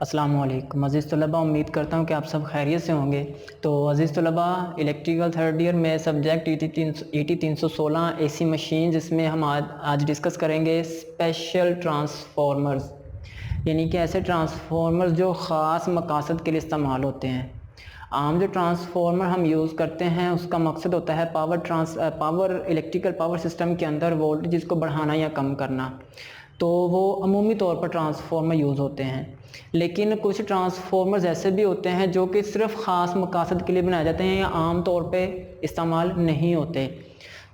अस्सलाम वालेकुम अज़ीज़ तलबा, उम्मीद करता हूँ कि आप सब खैरियत से होंगे। तो अज़ीज़ तलबा, इलेक्ट्रिकल थर्ड ईयर में सब्जेक्ट ET 316 AC मशीन, जिसमें हम आज डिस्कस करेंगे स्पेशल ट्रांसफार्मर्स, यानी कि ऐसे ट्रांसफार्मर्स जो ख़ास मकासद के लिए इस्तेमाल होते हैं। आम जो ट्रांसफार्मर हम यूज़ करते हैं उसका मकसद होता है पावर इलेक्ट्रिकल पावर सिस्टम के अंदर वोल्टेज को बढ़ाना या कम करना, तो वो अमूमी तौर पर ट्रांसफार्मर यूज़ होते हैं। लेकिन कुछ ट्रांसफार्मर्स ऐसे भी होते हैं जो कि सिर्फ ख़ास मकासद के लिए बनाए जाते हैं या आम तौर पे इस्तेमाल नहीं होते।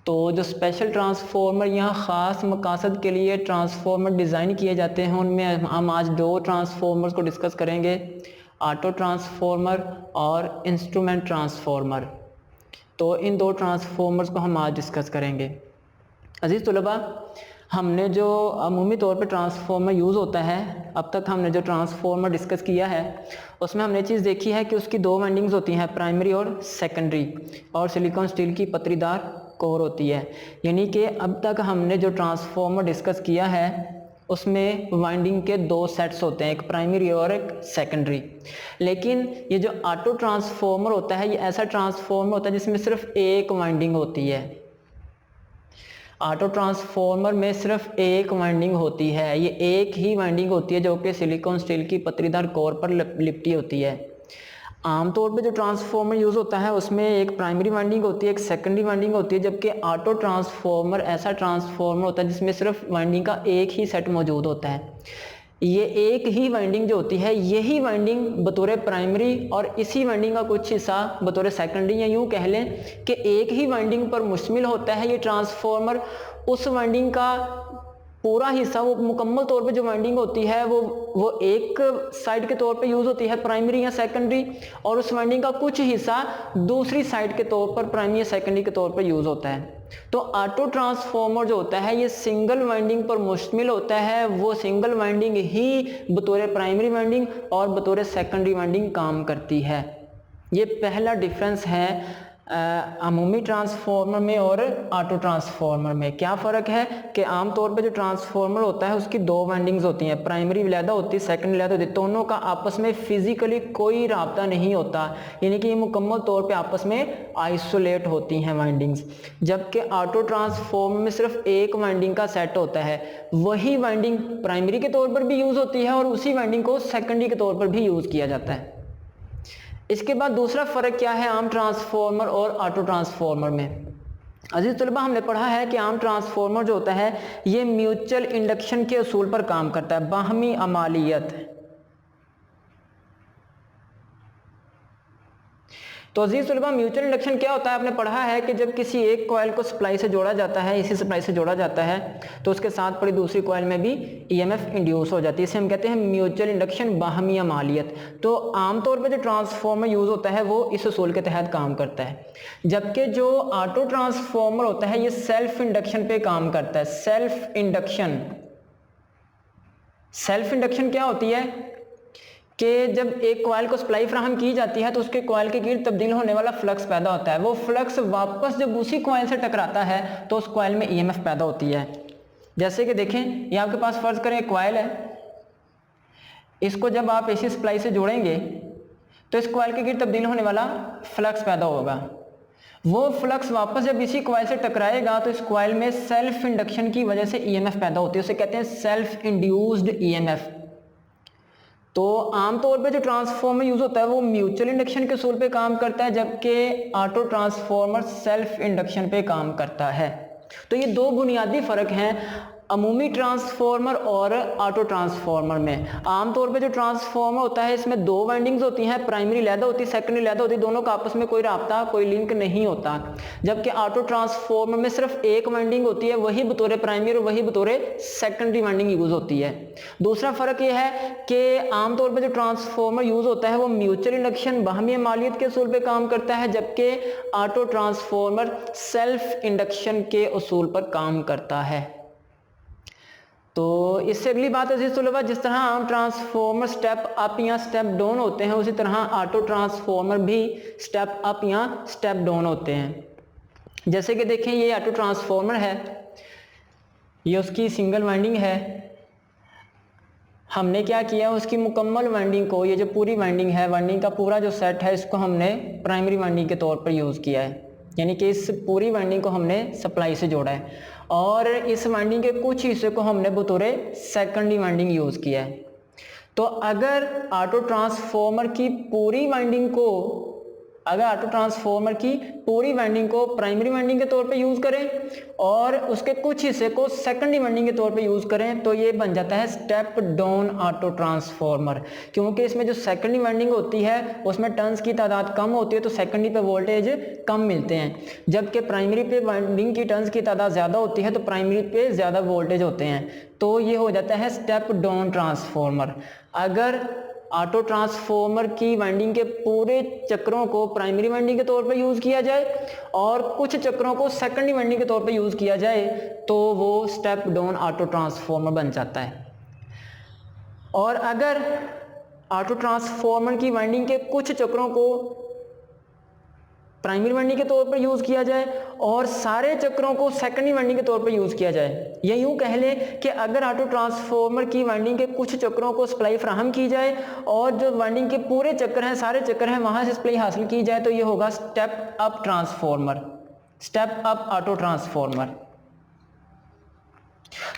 तो जो स्पेशल ट्रांसफार्मर या ख़ास मकासद के लिए ट्रांसफार्मर डिज़ाइन किए जाते हैं, उनमें हम आज दो ट्रांसफार्मर्स को डिस्कस करेंगे, ऑटो ट्रांसफार्मर और इंस्ट्रूमेंट ट्रांसफार्मर। तो इन दो ट्रांसफार्मर्स को हम आज डिस्कस करेंगे। अजीज़ तलबा, हमने जो अमूमी तौर पे ट्रांसफार्मर यूज़ होता है, अब तक हमने जो ट्रांसफार्मर डिस्कस किया है उसमें हमने चीज़ देखी है कि उसकी दो वाइंडिंग्स होती हैं, प्राइमरी और सेकेंडरी, और सिलिकॉन स्टील की पतरीदार कोर होती है। यानी कि अब तक हमने जो ट्रांसफार्मर डिस्कस किया है उसमें वाइंडिंग के दो सेट्स होते हैं, एक प्राइमरी और एक सेकेंडरी। लेकिन ये जो ऑटो ट्रांसफार्मर होता है, ये ऐसा ट्रांसफार्मर होता है जिसमें सिर्फ एक वाइंडिंग होती है। ऑटो ट्रांसफार्मर में सिर्फ एक वाइंडिंग होती है, ये एक ही वाइंडिंग होती है जो कि सिलिकॉन स्टील की पतरीदार कोर पर लिपटी होती है। आमतौर पे जो ट्रांसफार्मर यूज़ होता है उसमें एक प्राइमरी वाइंडिंग होती है, एक सेकेंडरी वाइंडिंग होती है, जबकि ऑटो ट्रांसफार्मर ऐसा ट्रांसफार्मर होता है जिसमें सिर्फ वाइंडिंग का एक ही सेट मौजूद होता है। ये एक ही वाइंडिंग जो होती है, यही वाइंडिंग बतौर प्राइमरी और इसी वाइंडिंग का कुछ हिस्सा बतौर सेकेंडरी, या यूँ कह लें कि एक ही वाइंडिंग पर मुश्तमिल होता है ये ट्रांसफार्मर। उस वाइंडिंग का पूरा हिस्सा, वो मुकम्मल तौर पे जो वाइंडिंग होती है वो एक साइड के तौर पे यूज़ होती है, प्राइमरी या सेकेंडरी, और उस वाइंडिंग का कुछ हिस्सा दूसरी साइड के तौर पर प्राइमरी या सेकेंडरी के तौर पर यूज़ होता है। तो ऑटो ट्रांसफार्मर जो होता है ये सिंगल वाइंडिंग पर मुश्तमिल होता है, वो सिंगल वाइंडिंग ही बतौर प्राइमरी वाइंडिंग और बतौर सेकेंडरी वाइंडिंग काम करती है। ये पहला डिफरेंस है अमूमी ट्रांसफार्मर में और ऑटो ट्रांसफार्मर में। क्या फ़र्क है कि आम तौर पे जो ट्रांसफार्मर होता है उसकी दो वाइंडिंग्स होती हैं, प्राइमरी अलहदा होती है, सेकेंडरी अलहदा होती है, दोनों का आपस में फिजिकली कोई राब्ता नहीं होता, यानी कि ये मुकम्मल तौर पे आपस में आइसोलेट होती हैं वाइंडिंग्स। जबकि ऑटो ट्रांसफार्मर में सिर्फ एक वाइंडिंग का सेट होता है, वही वाइंडिंग प्राइमरी के तौर पर भी यूज़ होती है और उसी वाइंडिंग को सेकेंडरी के तौर पर भी यूज़ किया जाता है। इसके बाद दूसरा फ़र्क क्या है आम ट्रांसफार्मर और ऑटो ट्रांसफार्मर में। अजीज़ तलबा, हमने पढ़ा है कि आम ट्रांसफार्मर जो होता है ये म्यूचुअल इंडक्शन के उसूल पर काम करता है, बाहमी अमालियत। तो अजीज़ तलबा, म्यूचुअल इंडक्शन क्या होता है, आपने पढ़ा है कि जब किसी एक कॉइल को सप्लाई से जोड़ा जाता है, इसी सप्लाई से जोड़ा जाता है, तो उसके साथ पड़ी दूसरी कॉइल में भी EMF इंड्यूस हो जाती है। इसे हम कहते हैं म्यूचुअल इंडक्शन, बाहमी अमालियत। तो आमतौर पर जो ट्रांसफार्मर यूज़ होता है वो इस उसूल के तहत काम करता है, जबकि जो ऑटो ट्रांसफार्मर होता है ये सेल्फ इंडक्शन पे काम करता है। सेल्फ इंडक्शन, सेल्फ इंडक्शन क्या होती है कि जब एक कॉइल को सप्लाई फ्राहम की जाती है तो उसके कॉइल के गिर्द तब्दील होने वाला फ्लक्स पैदा होता है। वो फ्लक्स वापस जब उसी कॉइल से टकराता है तो उस कॉइल में EMF पैदा होती है। जैसे कि देखें, ये आपके पास फर्ज करें एक कॉइल है, इसको जब आप AC सप्लाई से जोड़ेंगे तो इस कॉइल के गिर्द तब्दील होने वाला फ्लक्स पैदा होगा। वो फ्लक्स वापस जब इसी कॉइल से टकराएगा तो इस कॉइल में सेल्फ इंडक्शन की वजह से EMF पैदा होती है, उसे कहते हैं सेल्फ इंड्यूस्ड EMF। तो आमतौर पे जो ट्रांसफार्मर यूज़ होता है वो म्यूचुअल इंडक्शन के उसूल पे काम करता है, जबकि ऑटो ट्रांसफार्मर सेल्फ इंडक्शन पे काम करता है। तो ये दो बुनियादी फ़र्क हैं अमूमी ट्रांसफार्मर और ऑटो ट्रांसफार्मर में। आमतौर पे जो ट्रांसफार्मर होता है इसमें दो वाइंडिंग्स होती हैं, प्राइमरी अलहदा होती है, सेकेंडरी अलहदा होती है, दोनों का आपस में कोई राब्ता, कोई लिंक नहीं होता। जबकि ऑटो ट्रांसफार्मर में सिर्फ एक वाइंडिंग होती है, वही बतौर प्राइमरी और वही बतौर सेकेंडरी वाइंडिंग यूज़ होती है। दूसरा फ़र्क यह है कि आमतौर पर जो ट्रांसफार्मर यूज़ होता है वो म्यूचुअल इंडक्शन, बाहमी अमालियत के उसूल पर काम करता है, जबकि ऑटो ट्रांसफार्मर सेल्फ इंडक्शन के उसूल पर काम करता है। तो इससे अगली बात अजीज़ तलबा, जिस तरह आम ट्रांसफार्मर स्टेप अप या स्टेप डाउन होते हैं, उसी तरह ऑटो ट्रांसफार्मर भी स्टेप अप या स्टेप डाउन होते हैं। जैसे कि देखें, ये ऑटो ट्रांसफार्मर है, ये उसकी सिंगल वाइंडिंग है। हमने क्या किया, उसकी मुकम्मल वाइंडिंग को, ये जो पूरी वाइंडिंग है, वाइंडिंग का पूरा जो सेट है, इसको हमने प्राइमरी वाइंडिंग के तौर पर यूज़ किया है, यानी कि इस पूरी वाइंडिंग को हमने सप्लाई से जोड़ा है और इस वाइंडिंग के कुछ हिस्से को हमने बतौर सेकेंडरी वाइंडिंग यूज़ किया है। तो अगर ऑटो ट्रांसफॉर्मर की पूरी वाइंडिंग को प्राइमरी वाइंडिंग के तौर पे यूज़ करें और उसके कुछ हिस्से को सेकेंडरी वाइंडिंग के तौर पे यूज़ करें तो ये बन जाता है स्टेप डाउन ऑटो ट्रांसफॉर्मर, क्योंकि इसमें जो सेकेंडरी वाइंडिंग होती है उसमें टर्न्स की तादाद कम होती है तो सेकेंडरी पे वोल्टेज कम मिलते हैं, जबकि प्राइमरी पे वाइंडिंग की टर्न्स की तादाद ज़्यादा होती है तो प्राइमरी पे ज़्यादा वोल्टेज होते हैं, तो ये हो जाता है स्टेप डाउन ट्रांसफॉर्मर। अगर ऑटो ट्रांसफॉर्मर की वाइंडिंग के पूरे चक्रों को प्राइमरी वाइंडिंग के तौर पर यूज़ किया जाए और कुछ चक्रों को सेकेंडरी वाइंडिंग के तौर पर यूज़ किया जाए तो वो स्टेप डाउन ऑटो ट्रांसफॉर्मर बन जाता है। और अगर ऑटो ट्रांसफॉर्मर की वाइंडिंग के कुछ चक्रों को प्राइमरी वाइंडिंग के तौर पर यूज़ किया जाए और सारे चक्रों को सेकेंडरी वाइंडिंग के तौर पर यूज़ किया जाए, या यूँ कह लें कि अगर ऑटो ट्रांसफॉर्मर की वाइंडिंग के कुछ चक्रों को सप्लाई फराहम की जाए और जो वाइंडिंग के पूरे चक्कर हैं, सारे चक्कर हैं, वहाँ से सप्लाई हासिल की जाए तो ये होगा step up transformer, step up auto transformer.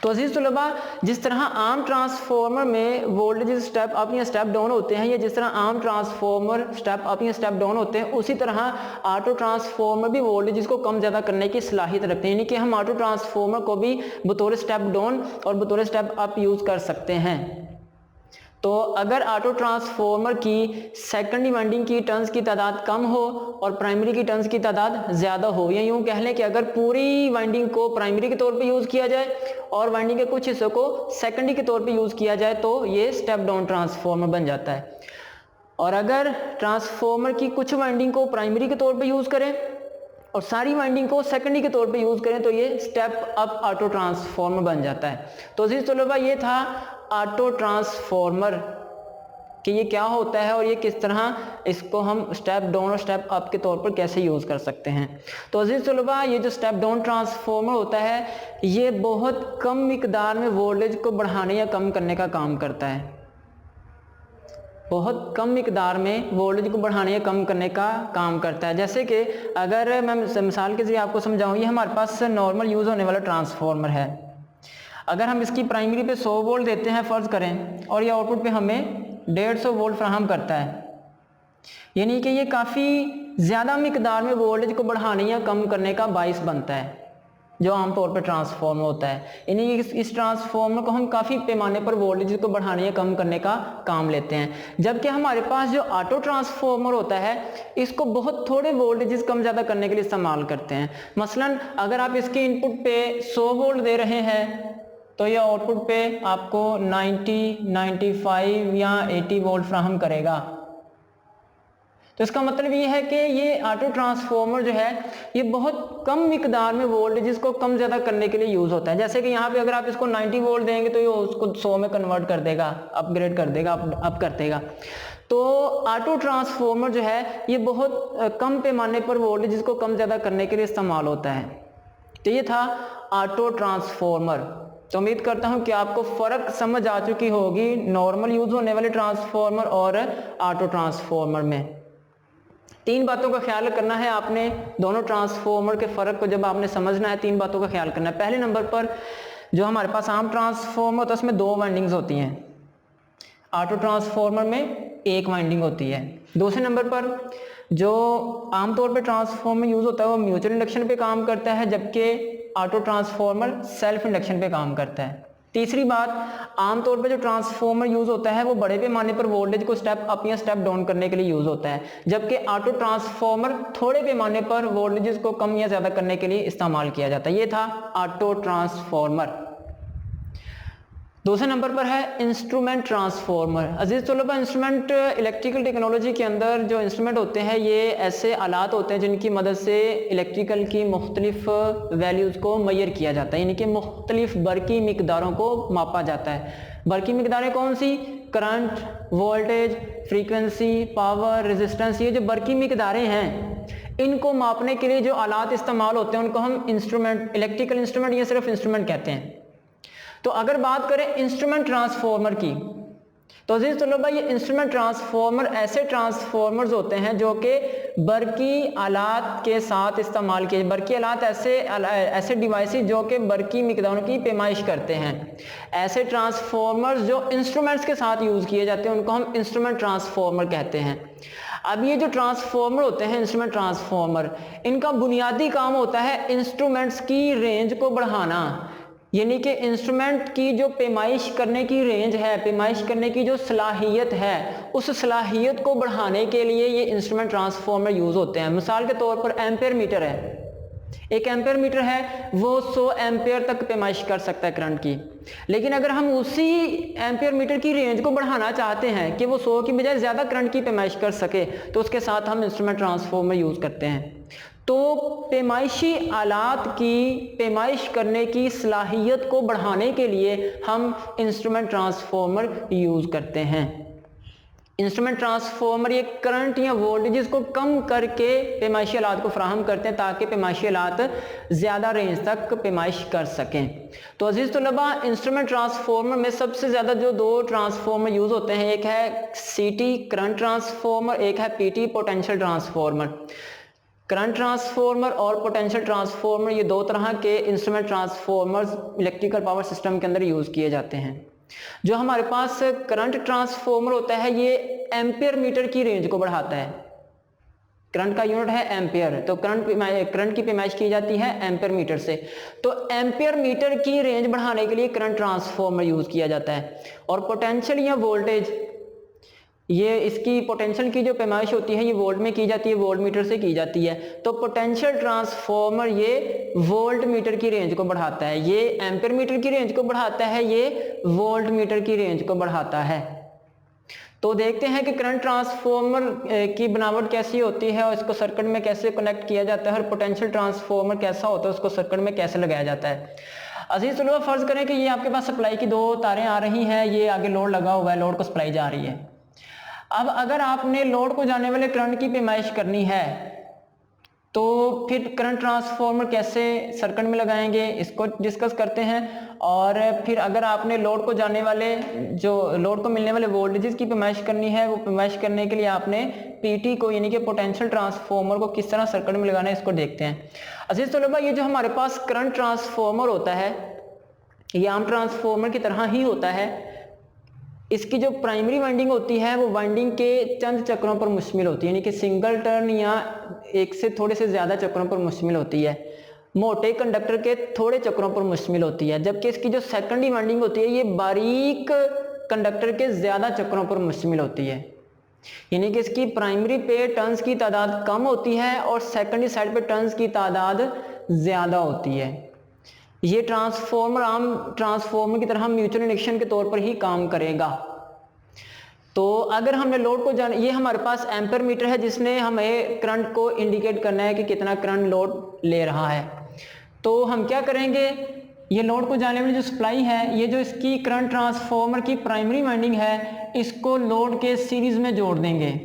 तो अजीज तलबा, जिस तरह आम ट्रांसफॉर्मर में वोल्टेज स्टेप अप या स्टेप डाउन होते हैं, या जिस तरह आम ट्रांसफॉर्मर स्टेप अप या स्टेप डाउन होते हैं, उसी तरह ऑटो ट्रांसफॉर्मर भी वोल्टेज को कम ज़्यादा करने की सलाहियत रखते हैं, यानी कि हम ऑटो ट्रांसफॉर्मर को भी बतौर स्टेप डाउन और बतौर स्टेप अप यूज़ कर सकते हैं। तो अगर ऑटो ट्रांसफॉर्मर की सेकेंडरी वाइंडिंग की टर्न्स की तादाद कम हो और प्राइमरी की टर्न्स की तादाद ज़्यादा हो, या यूँ कह लें कि अगर पूरी वाइंडिंग को प्राइमरी के तौर पे यूज़ किया जाए और वाइंडिंग के कुछ हिस्सों को सेकेंडरी के तौर पे यूज़ किया जाए तो ये स्टेप डाउन ट्रांसफॉर्मर बन जाता है। और अगर ट्रांसफॉर्मर की कुछ वाइंडिंग को प्राइमरी के तौर पर यूज़ करें और सारी वाइंडिंग को सेकेंडरी के तौर पे यूज़ करें तो ये स्टेप अप ऑटो ट्रांसफॉर्मर बन जाता है। तो अजीज तलबा, ये था ऑटो ट्रांसफॉर्मर कि ये क्या होता है और ये किस तरह इसको हम स्टेप डाउन और स्टेप अप के तौर पर कैसे यूज़ कर सकते हैं। तो अजीज तलबा, ये जो स्टेप डाउन ट्रांसफॉर्मर होता है ये बहुत कम मिकदार में वोल्टेज को बढ़ाने या कम करने का काम करता है, बहुत कम मिकदार में वोल्टेज को बढ़ाने या कम करने का काम करता है। जैसे कि अगर मैं मिसाल के जरिए आपको समझाऊँ, ये हमारे पास नॉर्मल यूज़ होने वाला ट्रांसफॉर्मर है। अगर हम इसकी प्राइमरी पे 100 वोल्ट देते हैं फ़र्ज़ करें और ये आउटपुट पे हमें 150 वोल्ट फ्राहम करता है, यानी कि ये काफ़ी ज़्यादा मिकदार में वोल्टेज को बढ़ाने या कम करने का बाइस बनता है जो आमतौर पर ट्रांसफॉर्मर होता है। यानी इस ट्रांसफॉर्मर को हम काफ़ी पैमाने पर वोल्टेज को बढ़ाने या कम करने का काम लेते हैं, जबकि हमारे पास जो ऑटो ट्रांसफॉर्मर होता है इसको बहुत थोड़े वोल्टेज कम ज़्यादा करने के लिए इस्तेमाल करते हैं। मसलन अगर आप इसके इनपुट पे 100 वोल्ट दे रहे हैं तो ये आउटपुट पे आपको 90, 95 या 80 वोल्ट फ्राहम करेगा। तो इसका मतलब ये है कि ये ऑटो ट्रांसफॉर्मर जो है ये बहुत कम मिकदार में वोल्टेज को कम ज़्यादा करने के लिए यूज़ होता है। जैसे कि यहाँ पे अगर आप इसको 90 वोल्ट देंगे तो ये उसको 100 में कन्वर्ट कर देगा, अपग्रेड कर देगा, अप कर देगा। तो ऑटो ट्रांसफॉर्मर जो है ये बहुत कम पैमाने पर वोल्टेज को कम ज़्यादा करने के लिए इस्तेमाल होता है। तो ये था ऑटो ट्रांसफॉर्मर। तो उम्मीद करता हूँ कि आपको फ़र्क समझ आ चुकी होगी नॉर्मल यूज़ होने वाले ट्रांसफॉर्मर और ऑटो ट्रांसफॉर्मर में। 3 बातों का ख्याल करना है आपने, दोनों ट्रांसफॉर्मर के फ़र्क को जब आपने समझना है 3 बातों का ख्याल करना है। पहले नंबर पर जो हमारे पास आम ट्रांसफॉर्मर होता है उसमें 2 वाइंडिंग्स होती हैं, ऑटो ट्रांसफॉर्मर में 1 वाइंडिंग होती है। दूसरे नंबर पर जो आमतौर पर ट्रांसफॉर्मर यूज़ होता है वो म्यूचुअल इंडक्शन पे काम करता है, जबकि ऑटो ट्रांसफॉर्मर सेल्फ इंडक्शन पे काम करता है। तीसरी बात, आमतौर पर जो ट्रांसफॉर्मर यूज़ होता है वो बड़े पैमाने पर वोल्टेज को स्टेप अप या स्टेप डाउन करने के लिए यूज़ होता है, जबकि ऑटो ट्रांसफॉर्मर थोड़े पैमाने पर वोल्टेज को कम या ज़्यादा करने के लिए इस्तेमाल किया जाता है। ये था ऑटो ट्रांसफॉर्मर। दूसरे नंबर पर है इंस्ट्रूमेंट ट्रांसफॉर्मर। अजीज तलबा, इंस्ट्रूमेंट इलेक्ट्रिकल टेक्नोलॉजी के अंदर जो इंस्ट्रूमेंट होते हैं ये ऐसे आलात होते हैं जिनकी मदद से इलेक्ट्रिकल की मुख्तलिफ वैल्यूज़ को मैयर किया जाता है, यानी कि मुख्तलिफ बरकी मिकदारों को मापा जाता है। बरकी मिकदारें कौन सी? Current, voltage, frequency, power, resistance. ये जो बरकी मिकदारें हैं इनको मापने के लिए जो आलात इस्तेमाल होते हैं उनको हम इंस्ट्रूमेंट, इलेक्ट्रिकल इंस्ट्रूमेंट या सिर्फ इंस्ट्रूमेंट कहते हैं। तो अगर बात करें इंस्ट्रूमेंट ट्रांसफॉर्मर की तो अजीज तलबा ये इंस्ट्रूमेंट ट्रांसफार्मर ऐसे ट्रांसफार्मर्स होते हैं जो कि बरकी आलात के साथ इस्तेमाल किए, बरकी आलात ऐसे डिवाइसेस जो कि बरकी मिकदारों की पैमाइश करते हैं। ऐसे ट्रांसफार्मर्स जो इंस्ट्रूमेंट्स के साथ यूज़ किए जाते हैं उनको हम इंस्ट्रूमेंट ट्रांसफार्मर कहते हैं। अब ये जो ट्रांसफार्मर होते हैं इंस्ट्रूमेंट ट्रांसफार्मर, इनका बुनियादी काम होता है इंस्ट्रूमेंट्स की रेंज को बढ़ाना, यानी कि इंस्ट्रूमेंट की जो पैमाइश करने की रेंज है, पैमाइश करने की जो सलाहियत है, उस सलाहियत को बढ़ाने के लिए ये इंस्ट्रूमेंट ट्रांसफार्मर यूज़ होते हैं। मिसाल के तौर पर एम्पेयर मीटर है, एक एम्पेयर मीटर है वो 100 एम्पेयर तक पैमाइश कर सकता है करंट की, लेकिन अगर हम उसी एम्पेयर मीटर की रेंज को बढ़ाना चाहते हैं कि वो 100 की बजाय ज़्यादा करंट की पैमाइश कर सके, तो उसके साथ हम इंस्ट्रूमेंट ट्रांसफार्मर यूज़ करते हैं। तो पैमाइशी आलात की पैमाइश करने की सलाहियत को बढ़ाने के लिए हम इंस्ट्रूमेंट ट्रांसफार्मर यूज़ करते हैं। इंस्ट्रूमेंट ट्रांसफार्मर ये करंट या वोल्टेज को कम करके पैमाइशी आलात को फराहम करते हैं ताकि पैमाइशी आलात ज़्यादा रेंज तक पैमाइश कर सकें। तो अजीज़ तलबा इंस्ट्रूमेंट ट्रांसफार्मर में सबसे ज़्यादा जो दो ट्रांसफार्मर यूज़ होते हैं, एक है सीटी करंट ट्रांसफार्मर, एक है PT potential transformer. Current transformer और पोटेंशियल ट्रांसफार्मर ये दो तरह के instrument transformers electrical power system के अंदर यूज़ किए जाते हैं। जो हमारे पास करंट ट्रांसफार्मर होता है ये एम्पियर मीटर की रेंज को बढ़ाता है। करंट का यूनिट है एम्पियर, तो करंट की पैमाइश की जाती है एम्पियर मीटर से। तो एम्पियर मीटर की रेंज बढ़ाने के लिए करंट ट्रांसफार्मर यूज़ किया जाता है। और पोटेंशियल या वोल्टेज, ये इसकी पोटेंशियल की जो पैमाइश होती है ये वोल्ट में की जाती है, वोल्ट मीटर से की जाती है। तो पोटेंशियल ट्रांसफार्मर ये वोल्ट मीटर की रेंज को बढ़ाता है, ये एम्पियर मीटर की रेंज को बढ़ाता है, ये वोल्ट मीटर की रेंज को बढ़ाता है। तो देखते हैं कि करंट ट्रांसफार्मर की बनावट कैसी होती है और इसको सर्किट में कैसे कनेक्ट किया जाता है, और पोटेंशियल ट्रांसफार्मर कैसा होता है उसको सर्किट में कैसे लगाया जाता है। अजीज तलबा फर्ज करें कि ये आपके पास सप्लाई की दो तारें आ रही हैं, ये आगे लोड लगा हुआ है, लोड को सप्लाई जा रही है। अब अगर आपने लोड को जाने वाले करंट की पैमाइश करनी है तो फिर करंट ट्रांसफार्मर कैसे सर्किट में लगाएंगे इसको डिस्कस करते हैं। और फिर अगर आपने लोड को जाने वाले जो लोड को मिलने वाले वोल्टेजेस की पैमाइश करनी है, वो पैमाइश करने के लिए आपने पीटी को यानी कि पोटेंशियल ट्रांसफार्मर को किस तरह सर्किट में लगाना है इसको देखते हैं। अजीज तलबा ये जो हमारे पास करंट ट्रांसफार्मर होता है ये आम ट्रांसफार्मर की तरह ही होता है। इसकी जो प्राइमरी वाइंडिंग होती है वो वाइंडिंग के चंद चक्रों पर मुश्तमिल होती है, यानी कि सिंगल टर्न या एक से थोड़े से ज़्यादा चक्रों पर मुश्तमिल होती है, मोटे कंडक्टर के थोड़े चक्रों पर मुश्तमिल होती है। जबकि इसकी जो सेकेंडरी वाइंडिंग होती है ये बारीक कंडक्टर के ज़्यादा चक्रों पर मुश्तमिल होती है, यानी कि इसकी प्राइमरी पे टर्न्स की तादाद कम होती है और सेकेंडरी साइड पे टर्न्स की तादाद ज़्यादा होती है। ये ट्रांसफार्मर आम ट्रांसफार्मर की तरह म्यूचुअल इंडक्शन के तौर पर ही काम करेगा। तो अगर हमने लोड को जान, ये हमारे पास एम्पियर मीटर है जिसने हमें करंट को इंडिकेट करना है कि कितना करंट लोड ले रहा है। तो हम क्या करेंगे, ये लोड को जाने वाली जो सप्लाई है, ये जो इसकी करंट ट्रांसफार्मर की प्राइमरी वाइंडिंग है इसको लोड के सीरीज में जोड़ देंगे।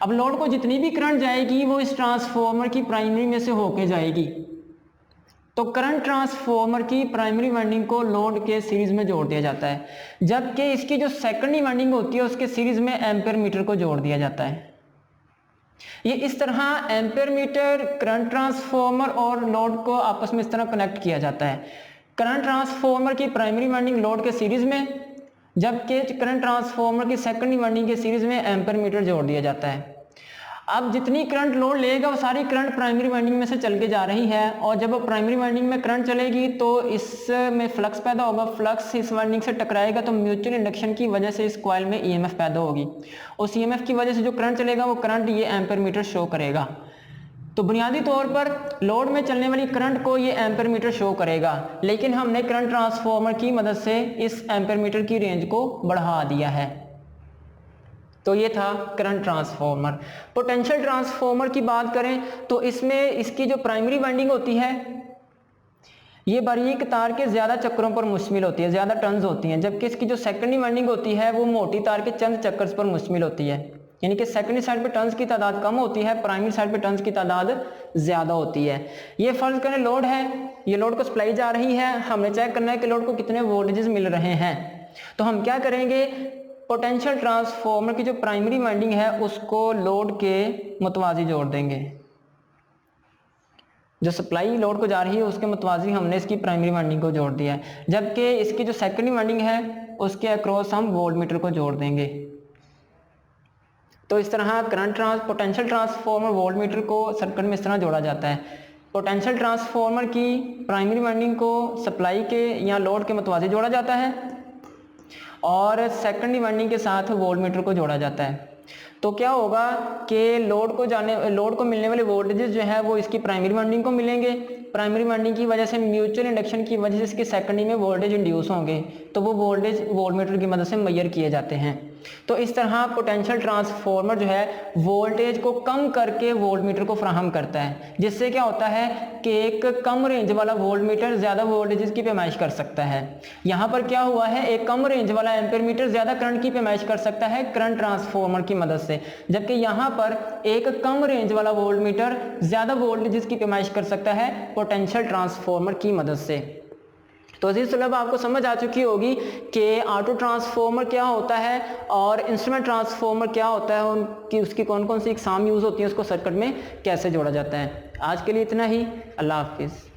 अब लोड को जितनी भी करंट जाएगी वो इस ट्रांसफार्मर की प्राइमरी में से होके जाएगी। तो करंट ट्रांसफार्मर की प्राइमरी वाइंडिंग को लोड के सीरीज में जोड़ दिया जाता है, जबकि इसकी जो सेकेंडरी वाइंडिंग होती है उसके सीरीज में एम्पियर मीटर को जोड़ दिया जाता है। ये इस तरह एम्पियर मीटर, करंट ट्रांसफार्मर और लोड को आपस में इस तरह कनेक्ट किया जाता है। करंट ट्रांसफार्मर की प्राइमरी वाइंडिंग लोड के सीरीज में, जबकि करंट ट्रांसफार्मर की सेकेंडरी वाइंडिंग के सीरीज में एम्पियर मीटर जोड़ दिया जाता है। अब जितनी करंट लोड लेगा वो सारी करंट प्राइमरी वाइंडिंग में से चल के जा रही है, और जब वो प्राइमरी वाइंडिंग में करंट चलेगी तो इसमें फ्लक्स पैदा होगा, फ्लक्स इस वाइंडिंग से टकराएगा तो म्यूचुअल इंडक्शन की वजह से इस कॉइल में ईएमएफ पैदा होगी। उस ईएमएफ की वजह से जो करंट चलेगा वो करंट ये एम्पियर मीटर शो करेगा। तो बुनियादी तौर पर लोड में चलने वाली करंट को ये एम्पियर मीटर शो करेगा, लेकिन हमने करंट ट्रांसफार्मर की मदद से इस एम्पियर मीटर की रेंज को बढ़ा दिया है। तो ये था करंट ट्रांसफार्मर। पोटेंशियल ट्रांसफार्मर की बात करें तो इसमें इसकी जो प्राइमरी वाइंडिंग होती है ये बारीक तार के ज़्यादा चक्रों पर मुश्तमिल होती है, ज़्यादा टर्न्स होती हैं, जबकि इसकी जो सेकेंडरी वाइंडिंग होती है वो मोटी तार के चंद चक्कर पर मुश्तमिल होती है, यानी कि सेकेंडरी साइड पे टर्न्स की तादाद कम होती है, प्राइमरी साइड पे टर्न्स की तादाद ज़्यादा होती है। ये फर्ज करें लोड है, ये लोड को सप्लाई जा रही है, हमने चेक करना है कि लोड को कितने वोल्टेजेस मिल रहे हैं। तो हम क्या करेंगे, पोटेंशियल ट्रांसफार्मर की जो प्राइमरी वाइंडिंग है उसको लोड के मुतवाज़ी जोड़ देंगे। जो सप्लाई लोड को जा रही है उसके मुतवाज़ी हमने इसकी प्राइमरी वाइंडिंग को जोड़ दिया है, जबकि इसकी जो सेकेंडरी वाइंडिंग है उसके अक्रॉस हम वोल्टमीटर को जोड़ देंगे। तो इस तरह पोटेंशियल ट्रांसफार्मर वोल्टमीटर को सर्किट में इस तरह जोड़ा जाता है। पोटेंशियल ट्रांसफार्मर की प्राइमरी वाइंडिंग को सप्लाई के या लोड के मुतवाज़ी जोड़ा जाता है और सेकेंडरी वाइंडिंग के साथ वोल्टमीटर को जोड़ा जाता है। तो क्या होगा कि लोड को मिलने वाले वोल्टेजेस जो है वो इसकी प्राइमरी वाइंडिंग को मिलेंगे। प्राइमरी वाइंडिंग की वजह से म्यूचुअल इंडक्शन की वजह से इसके सेकेंडरी में वोल्टेज इंड्यूस होंगे, तो वो वोल्टेज वोल्टमीटर की मदद से मेजर किए जाते हैं। तो इस तरह पोटेंशियल ट्रांसफार्मर जो है वोल्टेज को कम करके वोल्टमीटर को फराहम करता है, जिससे क्या होता है कि एक कम रेंज वाला वोल्टमीटर ज़्यादा वोल्टेजेस की पैमाइश कर सकता है। यहाँ पर क्या हुआ है, एक कम रेंज वाला एम्पीयर मीटर ज़्यादा करंट की पैमाइश कर सकता है करंट ट्रांसफार्मर की मदद से, जबकि यहाँ पर एक कम रेंज वाला वोल्टमीटर ज़्यादा वोल्टेजेस की पैमाइश कर सकता है पोटेंशियल ट्रांसफार्मर की मदद से। तो अजीज तलबा आपको समझ आ चुकी होगी कि ऑटो ट्रांसफार्मर क्या होता है और इंस्ट्रूमेंट ट्रांसफार्मर क्या होता है, उनकी उसकी कौन कौन सी इकसाम यूज़ होती है, उसको सर्किट में कैसे जोड़ा जाता है। आज के लिए इतना ही, अल्लाह हाफिज़।